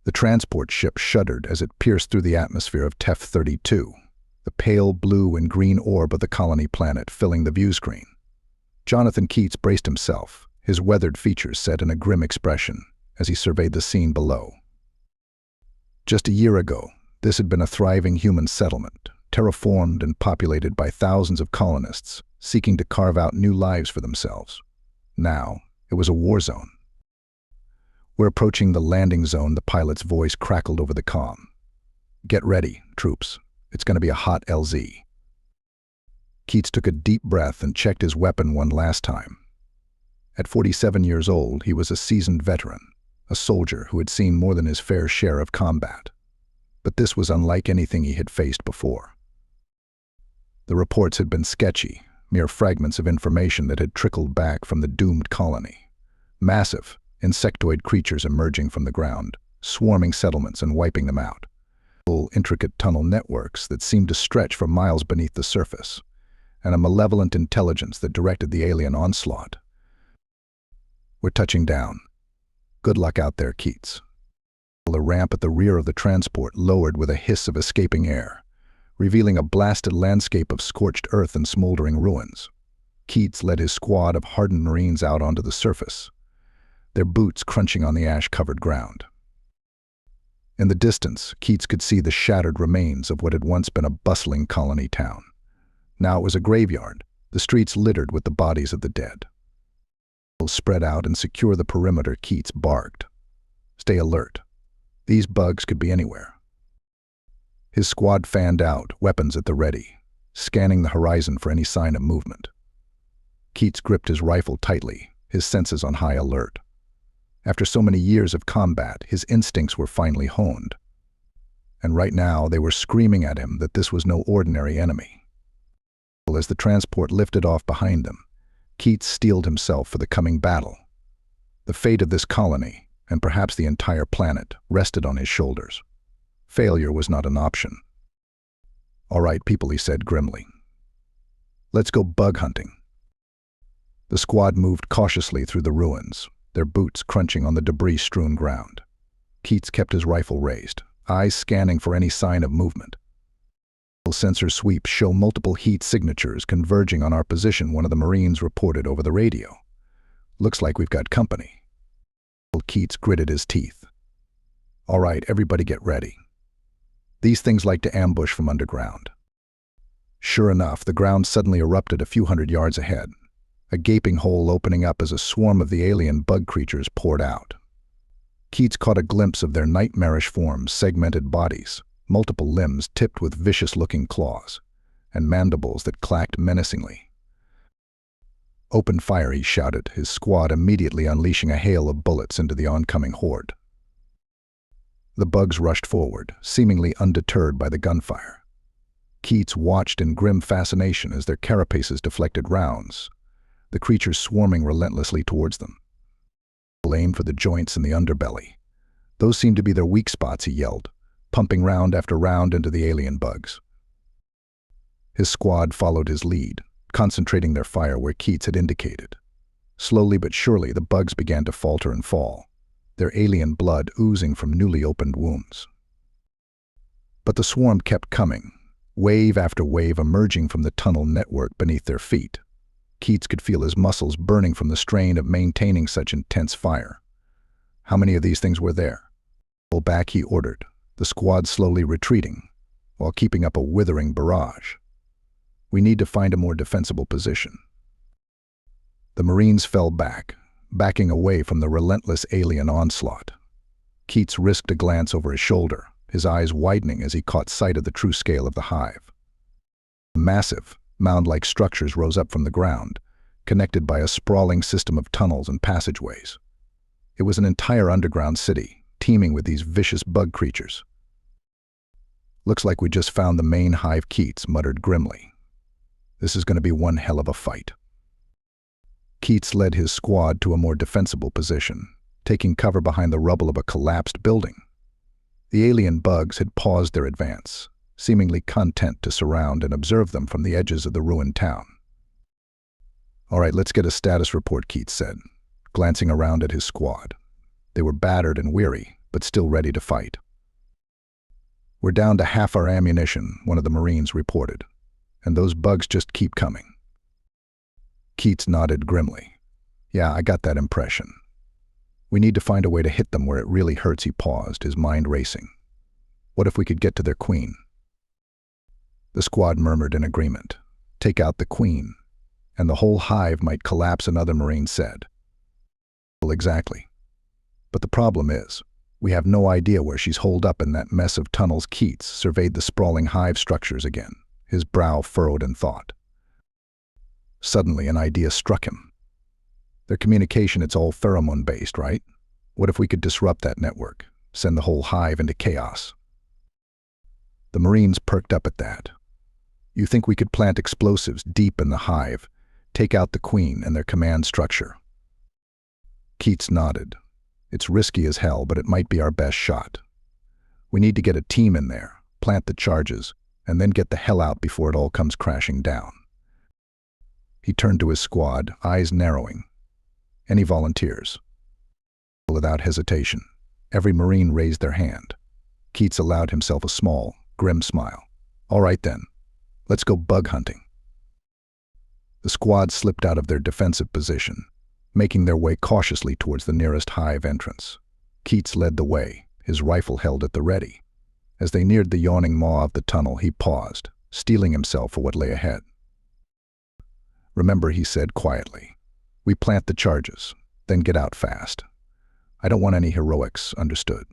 The transport ship shuddered as it pierced through the atmosphere of Teff-32, the pale blue and green orb of the colony planet filling the view screen. Jonathan Keats braced himself, his weathered features set in a grim expression as he surveyed the scene below. Just a year ago, this had been a thriving human settlement, terraformed and populated by thousands of colonists seeking to carve out new lives for themselves. Now, it was a war zone. "We're approaching the landing zone," the pilot's voice crackled over the comm. "Get ready, troops. It's going to be a hot LZ." Keats took a deep breath and checked his weapon one last time. At 47 years old, he was a seasoned veteran, a soldier who had seen more than his fair share of combat. But this was unlike anything he had faced before. The reports had been sketchy, mere fragments of information that had trickled back from the doomed colony. Massive, insectoid creatures emerging from the ground, swarming settlements and wiping them out. Intricate tunnel networks that seemed to stretch for miles beneath the surface, and a malevolent intelligence that directed the alien onslaught. "We're touching down. Good luck out there, Keats." The ramp at the rear of the transport lowered with a hiss of escaping air, revealing a blasted landscape of scorched earth and smoldering ruins. Keats led his squad of hardened Marines out onto the surface, their boots crunching on the ash-covered ground. In the distance, Keats could see the shattered remains of what had once been a bustling colony town. Now it was a graveyard, the streets littered with the bodies of the dead. "Spread out and secure the perimeter," Keats barked. "Stay alert. These bugs could be anywhere." His squad fanned out, weapons at the ready, scanning the horizon for any sign of movement. Keats gripped his rifle tightly, his senses on high alert. After so many years of combat, his instincts were finally honed. And right now, they were screaming at him that this was no ordinary enemy. As the transport lifted off behind them, Keats steeled himself for the coming battle. The fate of this colony, and perhaps the entire planet, rested on his shoulders. Failure was not an option. "All right, people," he said grimly. "Let's go bug hunting." The squad moved cautiously through the ruins, their boots crunching on the debris-strewn ground. Keats kept his rifle raised, eyes scanning for any sign of movement. Sensor sweeps show multiple heat signatures converging on our position, one of the Marines reported over the radio. "Looks like we've got company." Keats gritted his teeth. "All right, everybody get ready. These things like to ambush from underground." Sure enough, the ground suddenly erupted a few hundred yards ahead, a gaping hole opening up as a swarm of the alien bug creatures poured out. Keats caught a glimpse of their nightmarish forms, segmented bodies, multiple limbs tipped with vicious-looking claws, and mandibles that clacked menacingly. "Open fire," he shouted, his squad immediately unleashing a hail of bullets into the oncoming horde. The bugs rushed forward, seemingly undeterred by the gunfire. Keats watched in grim fascination as their carapaces deflected rounds, the creatures swarming relentlessly towards them. "Aim for the joints in the underbelly. Those seem to be their weak spots," he yelled, pumping round after round into the alien bugs. His squad followed his lead, concentrating their fire where Keats had indicated. Slowly but surely, the bugs began to falter and fall, their alien blood oozing from newly opened wounds. But the swarm kept coming, wave after wave emerging from the tunnel network beneath their feet. Keats could feel his muscles burning from the strain of maintaining such intense fire. How many of these things were there? "Pull back," he ordered, the squad slowly retreating, while keeping up a withering barrage. "We need to find a more defensible position." The Marines fell back, backing away from the relentless alien onslaught. Keats risked a glance over his shoulder, his eyes widening as he caught sight of the true scale of the hive. Massive, mound-like structures rose up from the ground, connected by a sprawling system of tunnels and passageways. It was an entire underground city, teeming with these vicious bug creatures. "Looks like we just found the main hive," Keats muttered grimly. "This is going to be one hell of a fight." Keats led his squad to a more defensible position, taking cover behind the rubble of a collapsed building. The alien bugs had paused their advance, seemingly content to surround and observe them from the edges of the ruined town. "All right, let's get a status report," Keats said, glancing around at his squad. They were battered and weary, but but still ready to fight. "We're down to half our ammunition," one of the Marines reported, "and those bugs just keep coming." Keats nodded grimly. "Yeah, I got that impression. We need to find a way to hit them where it really hurts." He paused, his mind racing. "What if we could get to their queen?" The squad murmured in agreement. "Take out the queen, and the whole hive might collapse," another Marine said. "Well, exactly. But the problem is, we have no idea where she's holed up in that mess of tunnels." Keats surveyed the sprawling hive structures again, his brow furrowed in thought. Suddenly, an idea struck him. Their communication, it's all pheromone-based, right? What if we could disrupt that network, send the whole hive into chaos? The Marines perked up at that. "You think we could plant explosives deep in the hive, take out the queen and their command structure?" Keats nodded. "It's risky as hell, but it might be our best shot. We need to get a team in there, plant the charges, and then get the hell out before it all comes crashing down." He turned to his squad, eyes narrowing. "Any volunteers?" Without hesitation, every Marine raised their hand. Keats allowed himself a small, grim smile. "All right then, let's go bug hunting." The squad slipped out of their defensive position, making their way cautiously towards the nearest hive entrance. Keats led the way, his rifle held at the ready. As they neared the yawning maw of the tunnel, he paused, steeling himself for what lay ahead. "Remember," he said quietly, "we plant the charges, then get out fast. I don't want any heroics, understood?"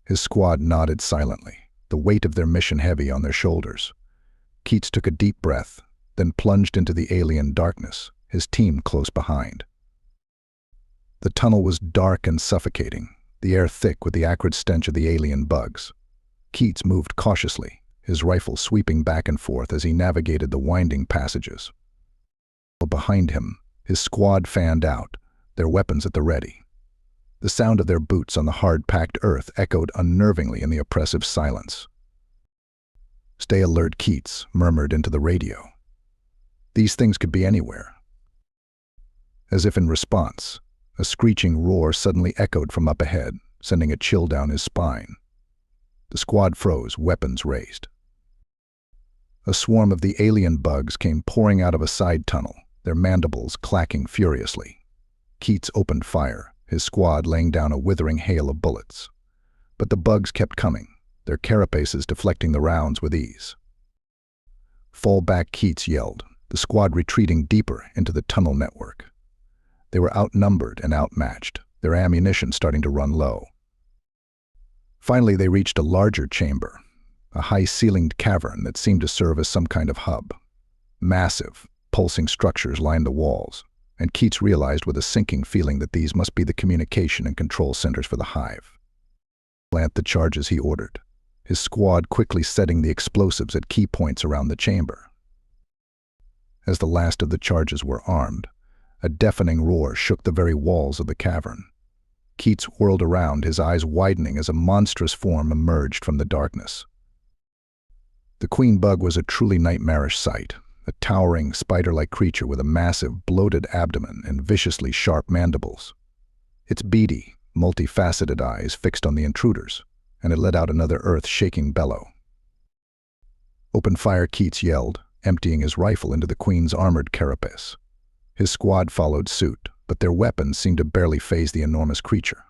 His squad nodded silently, the weight of their mission heavy on their shoulders. Keats took a deep breath, then plunged into the alien darkness, his team close behind. The tunnel was dark and suffocating, the air thick with the acrid stench of the alien bugs. Keats moved cautiously, his rifle sweeping back and forth as he navigated the winding passages. Behind him, his squad fanned out, their weapons at the ready. The sound of their boots on the hard-packed earth echoed unnervingly in the oppressive silence. "Stay alert," Keats murmured into the radio. "These things could be anywhere." As if in response, a screeching roar suddenly echoed from up ahead, sending a chill down his spine. The squad froze, weapons raised. A swarm of the alien bugs came pouring out of a side tunnel, their mandibles clacking furiously. Keats opened fire, his squad laying down a withering hail of bullets. But the bugs kept coming, their carapaces deflecting the rounds with ease. "Fall back," Keats yelled, the squad retreating deeper into the tunnel network. They were outnumbered and outmatched, their ammunition starting to run low. Finally, they reached a larger chamber, a high-ceilinged cavern that seemed to serve as some kind of hub. Massive, pulsing structures lined the walls, and Keats realized with a sinking feeling that these must be the communication and control centers for the hive. "Plant the charges," he ordered, his squad quickly setting the explosives at key points around the chamber. As the last of the charges were armed, a deafening roar shook the very walls of the cavern. Keats whirled around, his eyes widening as a monstrous form emerged from the darkness. The queen bug was a truly nightmarish sight, a towering, spider-like creature with a massive, bloated abdomen and viciously sharp mandibles. Its beady, multifaceted eyes fixed on the intruders, and it let out another earth-shaking bellow. "Open fire," Keats yelled, emptying his rifle into the queen's armored carapace. His squad followed suit, but their weapons seemed to barely faze the enormous creature.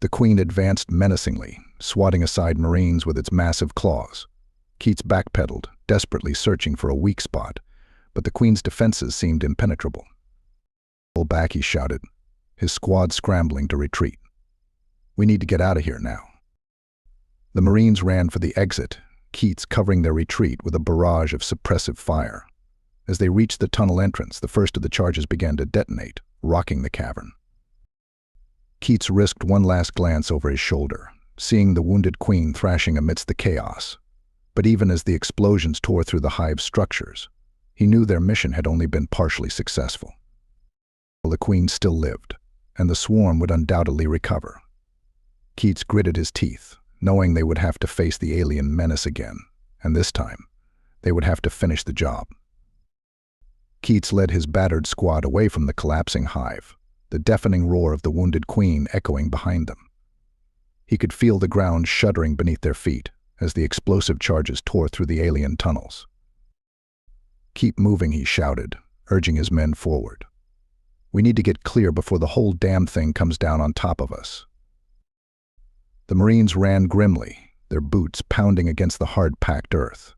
The queen advanced menacingly, swatting aside Marines with its massive claws. Keats backpedaled, desperately searching for a weak spot, but the queen's defenses seemed impenetrable. "Pull back," he shouted, his squad scrambling to retreat. "We need to get out of here now." The Marines ran for the exit, Keats covering their retreat with a barrage of suppressive fire. As they reached the tunnel entrance, the first of the charges began to detonate, rocking the cavern. Keats risked one last glance over his shoulder, seeing the wounded queen thrashing amidst the chaos. But even as the explosions tore through the hive's structures, he knew their mission had only been partially successful. The queen still lived, and the swarm would undoubtedly recover. Keats gritted his teeth, knowing they would have to face the alien menace again, and this time, they would have to finish the job. Keats led his battered squad away from the collapsing hive, the deafening roar of the wounded queen echoing behind them. He could feel the ground shuddering beneath their feet as the explosive charges tore through the alien tunnels. "Keep moving," he shouted, urging his men forward. "We need to get clear before the whole damn thing comes down on top of us." The Marines ran grimly, their boots pounding against the hard-packed earth.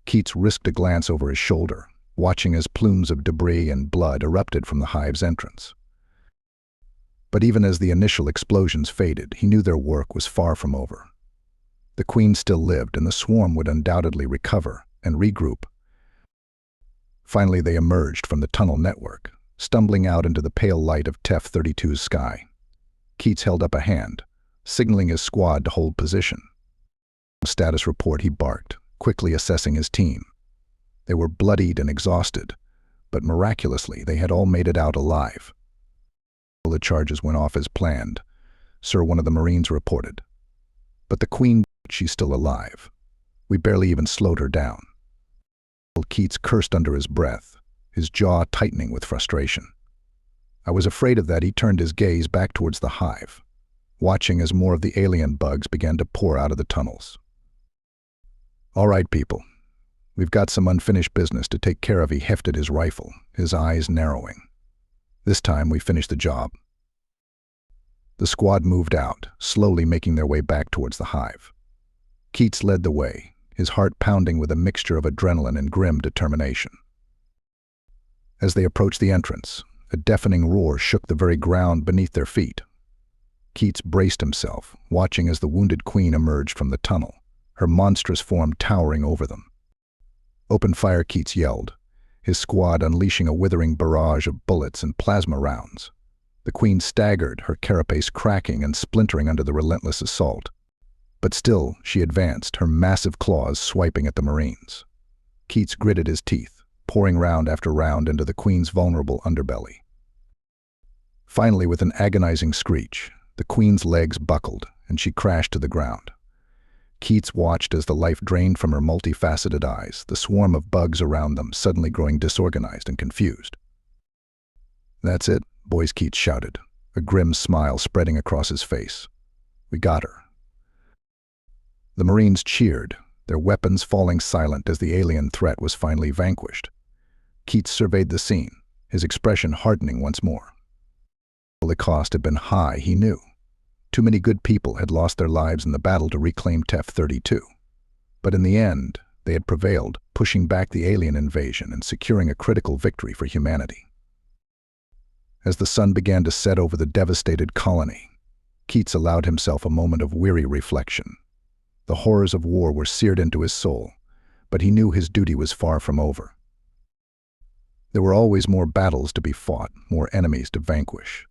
Keats risked a glance over his shoulder, watching as plumes of debris and blood erupted from the Hive's entrance. But even as the initial explosions faded, he knew their work was far from over. The Queen still lived, and the swarm would undoubtedly recover and regroup. Finally, they emerged from the tunnel network, stumbling out into the pale light of Teff-32's sky. Keats held up a hand, signaling his squad to hold position. "Status report," he barked, quickly assessing his team. They were bloodied and exhausted, but miraculously they had all made it out alive. "The charges went off as planned, sir," one of the Marines reported. "But the Queen, she's still alive. We barely even slowed her down." Keats cursed under his breath, his jaw tightening with frustration. "I was afraid of that." He turned his gaze back towards the Hive, watching as more of the alien bugs began to pour out of the tunnels. "All right, people. We've got some unfinished business to take care of." He hefted his rifle, his eyes narrowing. "This time we finish the job." The squad moved out, slowly making their way back towards the Hive. Keats led the way, his heart pounding with a mixture of adrenaline and grim determination. As they approached the entrance, a deafening roar shook the very ground beneath their feet. Keats braced himself, watching as the wounded Queen emerged from the tunnel, her monstrous form towering over them. "Open fire," Keats yelled, his squad unleashing a withering barrage of bullets and plasma rounds. The Queen staggered, her carapace cracking and splintering under the relentless assault. But still, she advanced, her massive claws swiping at the Marines. Keats gritted his teeth, pouring round after round into the Queen's vulnerable underbelly. Finally, with an agonizing screech, the Queen's legs buckled, and she crashed to the ground. Keats watched as the life drained from her multifaceted eyes, the swarm of bugs around them suddenly growing disorganized and confused. "That's it, boys," Keats shouted, a grim smile spreading across his face. "We got her." The Marines cheered, their weapons falling silent as the alien threat was finally vanquished. Keats surveyed the scene, his expression hardening once more. The cost had been high, he knew. Too many good people had lost their lives in the battle to reclaim Teff-32. But in the end, they had prevailed, pushing back the alien invasion and securing a critical victory for humanity. As the sun began to set over the devastated colony, Keats allowed himself a moment of weary reflection. The horrors of war were seared into his soul, but he knew his duty was far from over. There were always more battles to be fought, more enemies to vanquish.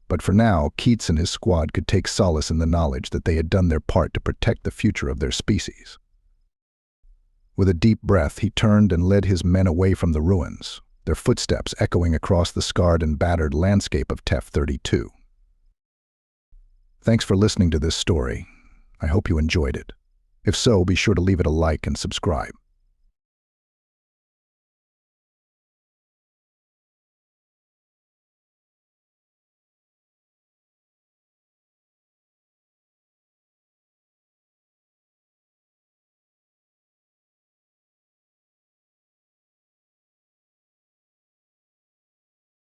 But for now, Keats and his squad could take solace in the knowledge that they had done their part to protect the future of their species. With a deep breath, he turned and led his men away from the ruins, their footsteps echoing across the scarred and battered landscape of Teff-32. Thanks for listening to this story. I hope you enjoyed it. If so, be sure to leave it a like and subscribe.